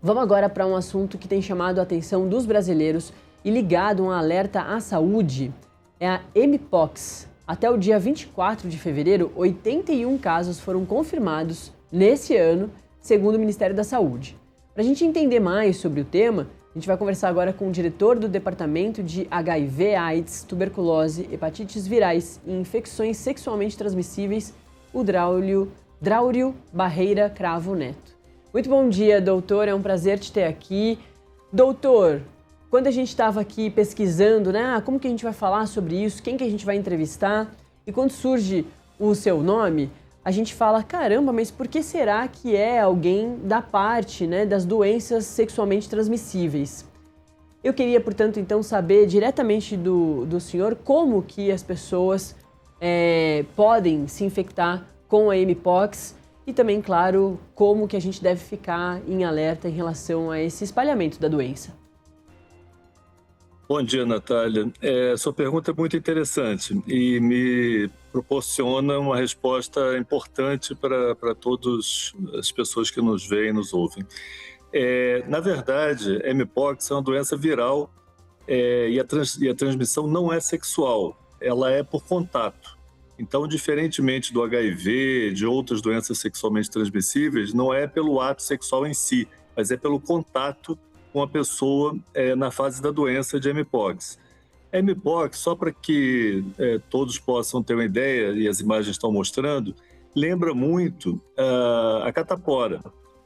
Vamos agora para um assunto que tem chamado a atenção dos brasileiros e ligado a um alerta à saúde. É a Mpox. Até o dia 24 de fevereiro, 81 casos foram confirmados nesse ano, segundo o Ministério da Saúde. Para a gente entender mais sobre o tema, a gente vai conversar agora com o diretor do Departamento de HIV, AIDS, Tuberculose, Hepatites Virais e Infecções Sexualmente Transmissíveis, o Draulio Barreira Cravo Neto. Muito bom dia, doutor, é um prazer te ter aqui. Doutor, quando a gente estava aqui pesquisando, né, como que a gente vai falar sobre isso, quem que a gente vai entrevistar, e quando surge o seu nome, a gente fala, caramba, mas por que será que é alguém da parte, né, das doenças sexualmente transmissíveis? Eu queria, portanto, então, saber diretamente do senhor como que as pessoas podem se infectar com a Mpox e também, claro, como que a gente deve ficar em alerta em relação a esse espalhamento da doença. Bom dia, Natália. Sua pergunta é muito interessante e me proporciona uma resposta importante para todas as pessoas que nos veem e nos ouvem. Na verdade, a Mpox é uma doença viral e a transmissão não é sexual, ela é por contato. Então, diferentemente do HIV, de outras doenças sexualmente transmissíveis, não é pelo ato sexual em si, mas é pelo contato com a pessoa na fase da doença de Mpox. A Mpox, só para que todos possam ter uma ideia, e as imagens estão mostrando, lembra muito a catapora.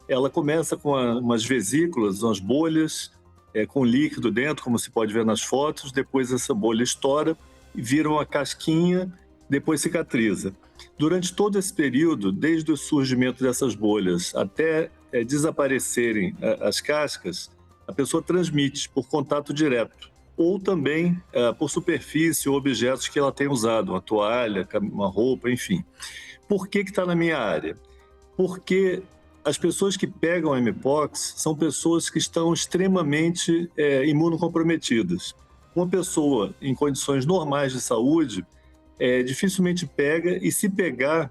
Ela começa com umas vesículas, umas bolhas, com líquido dentro, como se pode ver nas fotos, depois essa bolha estoura, vira uma casquinha, depois cicatriza. Durante todo esse período, desde o surgimento dessas bolhas até desaparecerem as cascas, a pessoa transmite por contato direto ou também por superfície ou objetos que ela tem usado, uma toalha, uma roupa, enfim. Por que está na minha área? Porque as pessoas que pegam a Mpox são pessoas que estão extremamente imunocomprometidas. Uma pessoa em condições normais de saúde dificilmente pega, e se pegar,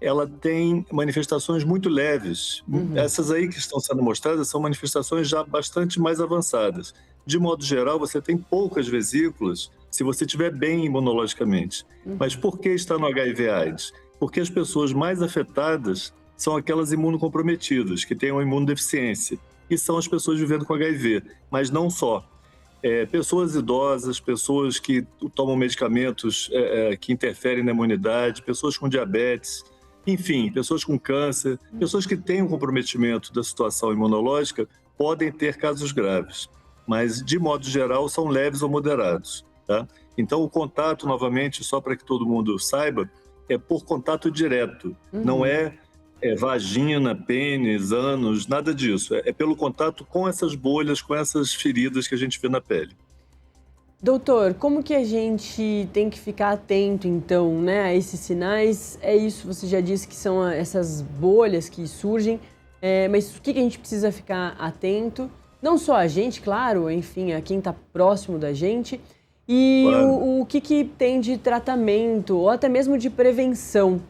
ela tem manifestações muito leves. Essas aí que estão sendo mostradas são manifestações já bastante mais avançadas. De modo geral, você tem poucas vesículas se você estiver bem imunologicamente. Mas por que está no HIV/AIDS? Porque as pessoas mais afetadas são aquelas imunocomprometidas, que têm uma imunodeficiência, e são as pessoas vivendo com HIV, mas não só. Pessoas idosas, pessoas que tomam medicamentos que interferem na imunidade, pessoas com diabetes, enfim, pessoas com câncer, pessoas que têm um comprometimento da situação imunológica podem ter casos graves, mas de modo geral são leves ou moderados, tá? Então o contato, novamente, só para que todo mundo saiba, é por contato direto, não é vagina, pênis, ânus, nada disso. É pelo contato com essas bolhas, com essas feridas que a gente vê na pele. Doutor, como que a gente tem que ficar atento, então, né, a esses sinais? É isso, você já disse que são essas bolhas que surgem, mas o que a gente precisa ficar atento? Não só a gente, claro, enfim, a quem está próximo da gente. E Claro. o que tem de tratamento, ou até mesmo de prevenção?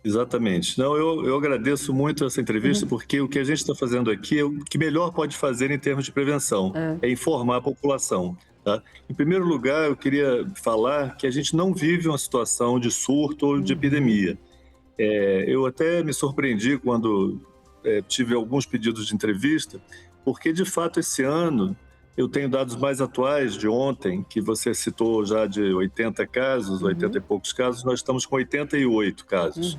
Exatamente. Não, eu agradeço muito essa entrevista, porque o que a gente está fazendo aqui é o que melhor pode fazer em termos de prevenção, é informar a população. Tá? Em primeiro lugar, eu queria falar que a gente não vive uma situação de surto ou de epidemia. Eu até me surpreendi quando tive alguns pedidos de entrevista, porque, de fato, esse ano eu tenho dados mais atuais de ontem, que você citou já de 80 casos, 80 e poucos casos, nós estamos com 88 casos.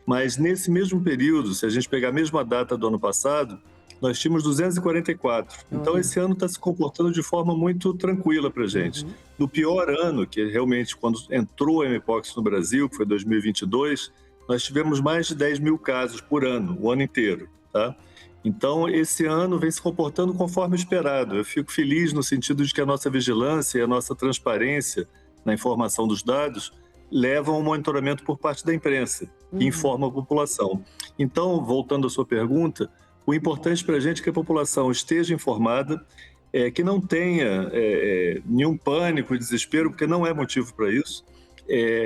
Mas nesse mesmo período, se a gente pegar a mesma data do ano passado, nós tínhamos 244. Então esse ano está se comportando de forma muito tranquila para a gente. No pior ano, que realmente quando entrou a Mpox no Brasil, que foi 2022, nós tivemos mais de 10 mil casos por ano, o ano inteiro, tá? Então, esse ano vem se comportando conforme esperado. Eu fico feliz no sentido de que a nossa vigilância e a nossa transparência na informação dos dados levam ao monitoramento por parte da imprensa, que informa a população. Então, voltando à sua pergunta, o importante para a gente é que a população esteja informada, que não tenha nenhum pânico e desespero, porque não é motivo para isso.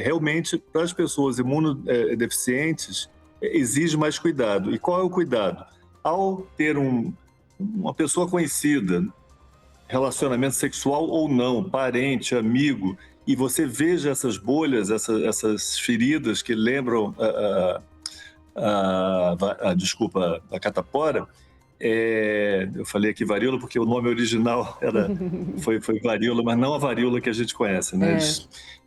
Realmente, para as pessoas imunodeficientes, exige mais cuidado. E qual é o cuidado? Ao ter uma pessoa conhecida, relacionamento sexual ou não, parente, amigo, e você veja essas bolhas, essas feridas que lembram desculpa, a catapora. Eu falei aqui varíola porque o nome original foi varíola, mas não a varíola que a gente conhece, né?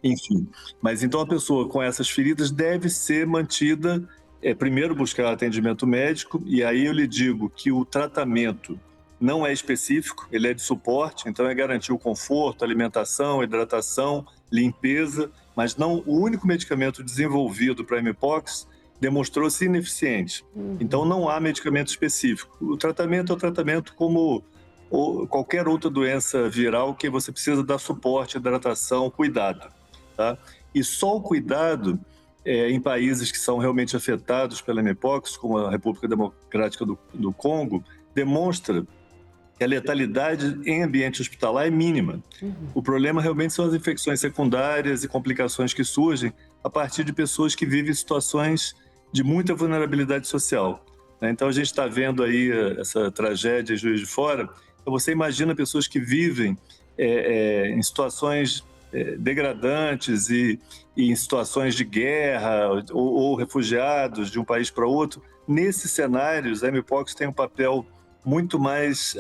Enfim, mas então a pessoa com essas feridas deve ser mantida, primeiro buscar atendimento médico, e aí eu lhe digo que o tratamento não é específico, ele é de suporte, então é garantir o conforto, alimentação, hidratação, limpeza, mas não o único medicamento desenvolvido para mpox demonstrou-se ineficiente. Então não há medicamento específico. O tratamento é o tratamento como qualquer outra doença viral que você precisa dar suporte, hidratação, cuidado. Tá? E só o cuidado em países que são realmente afetados pela mpox, como a República Democrática do Congo, demonstra que a letalidade em ambiente hospitalar é mínima. O problema realmente são as infecções secundárias e complicações que surgem a partir de pessoas que vivem situações de muita vulnerabilidade social. Então a gente está vendo aí essa tragédia em Juiz de Fora. Então você imagina pessoas que vivem em situações degradantes e em situações de guerra ou refugiados de um país para outro. Nesses cenários, a mpox tem um papel muito mais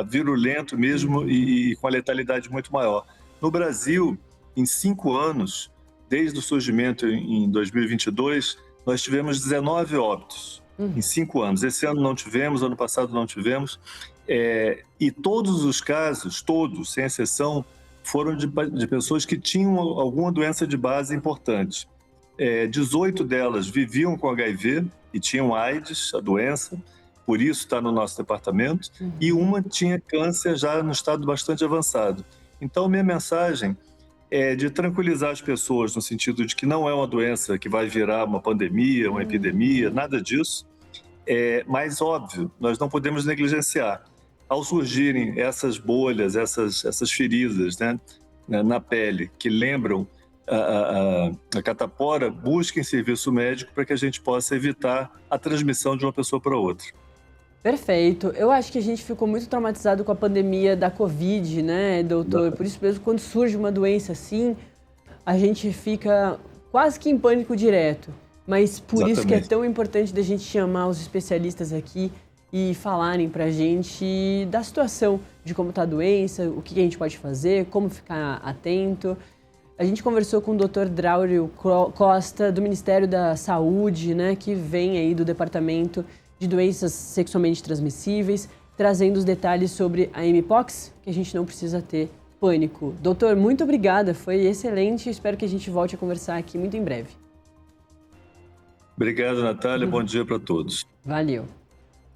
virulento mesmo e com a letalidade muito maior. No Brasil, em 5 anos, desde o surgimento em 2022, nós tivemos 19 óbitos em 5 anos. Esse ano não tivemos, ano passado não tivemos. E todos os casos, todos, sem exceção, foram de pessoas que tinham alguma doença de base importante. 18 delas viviam com HIV e tinham AIDS, a doença, por isso está no nosso departamento, e uma tinha câncer já no estado bastante avançado. Então, minha mensagem é de tranquilizar as pessoas no sentido de que não é uma doença que vai virar uma pandemia, uma epidemia, nada disso. Mas, óbvio, nós não podemos negligenciar. Ao surgirem essas bolhas, essas feridas, né, na pele que lembram a catapora, busquem serviço médico para que a gente possa evitar a transmissão de uma pessoa para outra. Perfeito. Eu acho que a gente ficou muito traumatizado com a pandemia da Covid, né, doutor? Por isso mesmo, quando surge uma doença assim, a gente fica quase que em pânico direto. Mas por isso que é tão importante da gente chamar os especialistas aqui e falarem pra gente da situação, de como tá a doença, o que a gente pode fazer, como ficar atento. A gente conversou com o Dr. Draulio Costa, do Ministério da Saúde, né, que vem aí do Departamento de Doenças Sexualmente Transmissíveis, trazendo os detalhes sobre a mpox, que a gente não precisa ter pânico. Doutor, muito obrigada, foi excelente, espero que a gente volte a conversar aqui muito em breve. Obrigado, Natália, bom dia para todos. Valeu.